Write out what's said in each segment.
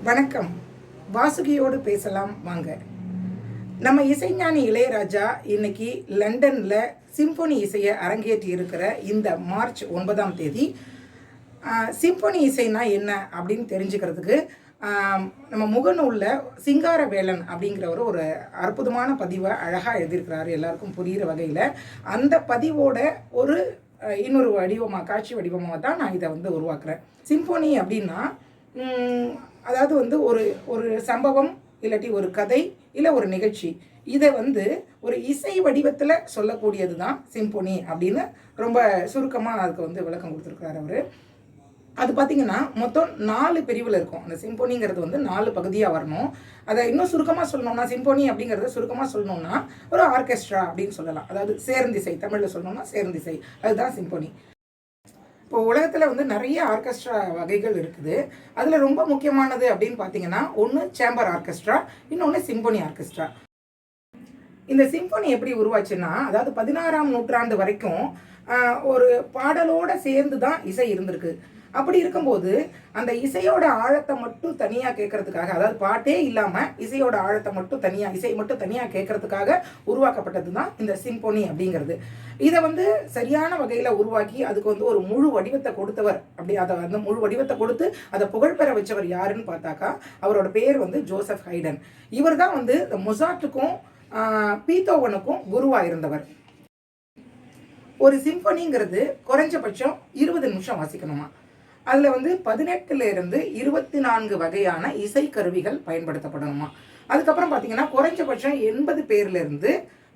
வணக்கம். வாசுகியோடு பேசலாம் வாங்க. நம்ம இசைஞானி இளையராஜா இன்னைக்கு லண்டனில் சிம்பொனி இசையை அரங்கேற்றி இருக்கிற இந்த மார்ச் 9ஆம் தேதி சிம்பொனி இசைனா என்ன அப்படின்னு தெரிஞ்சுக்கிறதுக்கு நம்ம முகநூலில் சிங்காரவேலன் அப்படிங்கிறவர் ஒரு அற்புதமான பதிவை அழகாக எழுதியிருக்கிறாரு, எல்லாருக்கும் புரிகிற வகையில். அந்த பதிவோட ஒரு இன்னொரு வடிவமாக, காட்சி வடிவமாக தான் நான் இதை உருவாக்குறேன். சிம்பொனி அப்படின்னா அதாவது ஒரு ஒரு சம்பவம் இல்லாட்டி ஒரு கதை இல்லை ஒரு நிகழ்ச்சி, இதை ஒரு இசை வடிவத்தில் சொல்லக்கூடியது தான் சிம்பொனி அப்படின்னு ரொம்ப சுருக்கமாக அதுக்கு விளக்கம் கொடுத்துருக்காரு அவர். அது பார்த்திங்கன்னா மொத்தம் 4 பிரிவில் இருக்கும். அந்த சிம்பொனிங்கிறது 4 பகுதியாக வரணும். அதை இன்னும் சுருக்கமாக சொல்லணும்னா, சிம்பொனி அப்படிங்கிறத சுருக்கமாக சொல்லணும்னா ஒரு ஆர்கெஸ்ட்ரா அப்படின்னு சொல்லலாம். அதாவது சேர்ந்திசை, தமிழில் சொல்லணும்னா சேர்ந்திசை, அதுதான் சிம்பொனி. இப்போ உலகத்தில் நிறைய ஆர்கெஸ்ட்ரா வகைகள் இருக்குது. அதில் ரொம்ப முக்கியமானது அப்படின்னு பார்த்தீங்கன்னா, ஒன்று சேம்பர் ஆர்கெஸ்ட்ரா, இன்னொன்று சிம்பொனி ஆர்கெஸ்ட்ரா. இந்த சிம்பொனி எப்படி உருவாச்சுன்னா, அதாவது 16ஆம் நூற்றாண்டு வரைக்கும் ஒரு பாடலோடு சேர்ந்து தான் இசை இருந்திருக்கு. அப்படி இருக்கும்போது அந்த இசையோட ஆழத்தை மட்டும் தனியாக கேட்கறதுக்காக, அதாவது பாட்டே இல்லாமல் இசையோட ஆழத்தை மட்டும் தனியாக, இசை மட்டும் தனியாக கேட்கறதுக்காக உருவாக்கப்பட்டது தான் இந்த சிம்பொனி அப்படிங்கிறது. இதை சரியான வகையில் உருவாக்கி அதுக்கு ஒரு முழு வடிவத்தை கொடுத்தவர், அப்படி அதை முழு வடிவத்தை கொடுத்து அதை புகழ்பெற வச்சவர் யாருன்னு பார்த்தாக்கா, அவரோட பேர் ஜோசப் ஹைடன். இவர் தான் இந்த மொசார்ட்டுக்கும் பீத்தோவனுக்கும் குருவாக இருந்தவர். ஒரு சிம்பொனிங்கிறது குறைஞ்சபட்சம் 20 நிமிஷம் வாசிக்கணுமா. அதில் 18லேருந்து 24 வகையான இசை கருவிகள் பயன்படுத்தப்படணுமா. அதுக்கப்புறம் பார்த்தீங்கன்னா குறைஞ்சபட்சம் 80 பேர்லேருந்து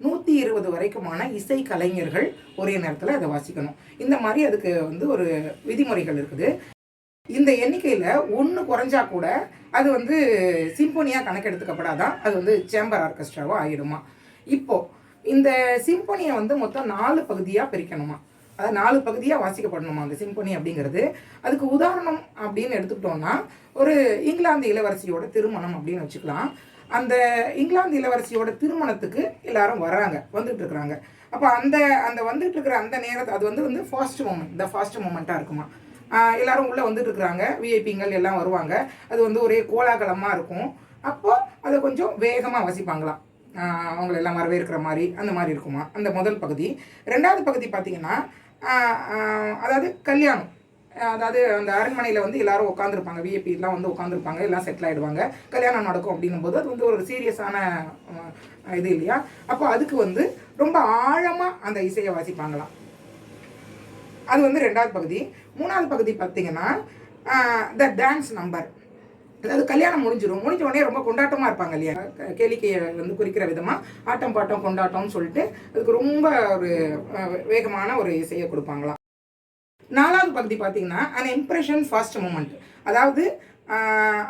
120 வரைக்குமான இசை கலைஞர்கள் ஒரே நேரத்தில் அதை வாசிக்கணும். இந்த மாதிரி அதுக்கு ஒரு விதிமுறைகள் இருக்குது. இந்த எண்ணிக்கையில் 1 குறைஞ்சா கூட அது சிம்பொனியாக கணக்கெடுத்துக்கப்படாதான், அது சேம்பர் ஆர்கெஸ்ட்ராவாக ஆகிடுமா. இப்போது இந்த சிம்பொனியை மொத்தம் 4 பகுதியாக பிரிக்கணுமா. அது 4 பகுதியாக வாசிக்கப்படணுமா அந்த சிம்பொனி அப்படிங்கிறது. அதுக்கு உதாரணம் அப்படின்னு எடுத்துக்கிட்டோம்னா, ஒரு இங்கிலாந்து இளவரசியோட திருமணம் அப்படின்னு வச்சுக்கலாம். அந்த இங்கிலாந்து இளவரசியோட திருமணத்துக்கு எல்லாரும் வராங்க, வந்துட்டு இருக்கிறாங்க. அப்போ அந்த அந்த வந்துட்டு இருக்கிற அந்த நேரத்தை அது ஃபாஸ்ட் மூமெண்ட், இந்த ஃபாஸ்ட் மூமெண்ட்டாக இருக்குமா. எல்லாரும் உள்ளே வந்துட்டு இருக்கிறாங்க, விஐபிங்கள் எல்லாம் வருவாங்க. அது ஒரே கோலாகலமாக இருக்கும். அப்போது அதை கொஞ்சம் வேகமாக வாசிப்பாங்களாம், அவங்கள எல்லாம் வரவேற்கிற மாதிரி, அந்த மாதிரி இருக்குமா அந்த முதல் பகுதி. 2வது பகுதி பார்த்திங்கன்னா, அதாவது கல்யாணம், அதாவது அந்த அரண்மனையில் எல்லாரும் உட்காந்துருப்பாங்க, விஐபிலாம் உட்காந்துருப்பாங்க, எல்லாம் செட்டில் ஆகிடுவாங்க, கல்யாணம் நடக்கும் அப்படின்னும் போது அது ஒரு சீரியஸான இது இல்லையா. அப்போ அதுக்கு ரொம்ப ஆழமாக அந்த இசையை வாசிப்பாங்களாம். அது 2வது பகுதி. 3வது பகுதி பார்த்திங்கன்னா த டான்ஸ் நம்பர், அதாவது கல்யாணம் முடிஞ்ச உடனே ரொம்ப கொண்டாட்டமாக இருப்பாங்க இல்லையா, கேளிக்கையை குறிக்கிற விதமாக ஆட்டம் பாட்டம் கொண்டாட்டம்னு சொல்லிட்டு அதுக்கு ரொம்ப ஒரு வேகமான ஒரு இசையை கொடுப்பாங்களாம். 4வது பகுதி பார்த்தீங்கன்னா அந்த இம்ப்ரெஷன் ஃபாஸ்ட் மூமெண்ட், அதாவது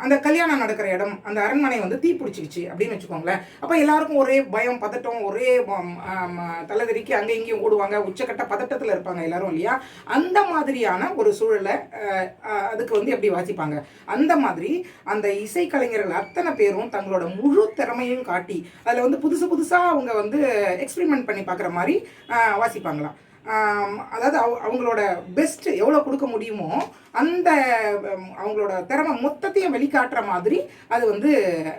அந்த கல்யாணம் நடக்கிற இடம், அந்த அரண்மனை தீ பிடிச்சிக்கிச்சு அப்படின்னு வச்சுக்கோங்களேன். அப்போ எல்லாருக்கும் ஒரே பயம், பதட்டம், ஒரே தலைதறிக்கு அங்கே இங்கேயும் ஓடுவாங்க, உச்சக்கட்ட பதட்டத்தில் இருப்பாங்க எல்லாரும் இல்லையா. அந்த மாதிரியான ஒரு சூழலை அதுக்கு எப்படி வாசிப்பாங்க. அந்த மாதிரி அந்த இசைக்கலைஞர்கள் அத்தனை பேரும் தங்களோட முழு திறமையும் காட்டி அதில் புதுசு புதுசாக அவங்க எக்ஸ்பெரிமெண்ட் பண்ணி பார்க்குற மாதிரி வாசிப்பாங்களாம். அதாவது அவங்களோட பெஸ்ட் எவ்வளோ கொடுக்க முடியுமோ அந்த அவங்களோட திறமை மொத்தத்தையும் வெளிக்காட்டுற மாதிரி அது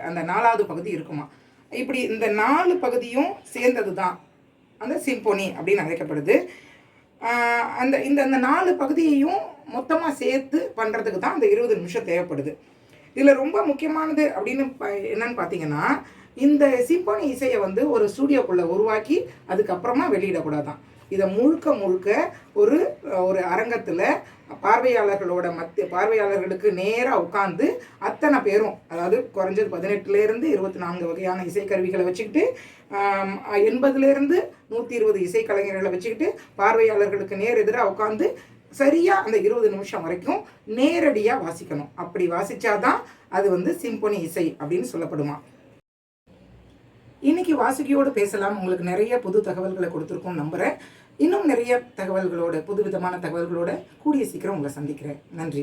அந்த 4வது பகுதி இருக்குமா. இப்படி இந்த 4 பகுதியும் சேர்ந்தது தான் அந்த சிம்பொனி அப்படின்னு அழைக்கப்படுது. இந்த 4 பகுதியையும் மொத்தமாக சேர்த்து பண்ணுறதுக்கு தான் அந்த 20 நிமிஷம் தேவைப்படுது. இதில் ரொம்ப முக்கியமானது அப்படின்னு என்னன்னு பார்த்தீங்கன்னா, இந்த சிம்பொனி இசையை ஒரு ஸ்டூடியோக்குள்ளே உருவாக்கி அதுக்கப்புறமா வெளியிடக்கூடாதான். இதை முழுக்க ஒரு ஒரு அரங்கத்தில் பார்வையாளர்களுக்கு நேராக உட்காந்து அத்தனை பேரும், அதாவது குறைஞ்சது 18லேருந்து 24 வகையான இசைக்கருவிகளை வச்சுக்கிட்டு 80லேருந்து 120 இசைக்கலைஞர்களை வச்சுக்கிட்டு பார்வையாளர்களுக்கு நேர் எதிராக உட்காந்து சரியாக அந்த 20 நிமிஷம் வரைக்கும் நேரடியாக வாசிக்கணும். அப்படி வாசித்தாதான் அது சிம்பொனி இசை அப்படின்னு சொல்லப்படுமா. இன்னைக்கு வாசுகியோடு பேசலாம் உங்களுக்கு நிறைய புது தகவல்களை கொடுத்துருக்கோம் நம்புகிறேன். இன்னும் நிறைய தகவல்களோட, புதுவிதமான தகவல்களோட கூடிய சீக்கிரம் உங்களை சந்திக்கிறேன். நன்றி.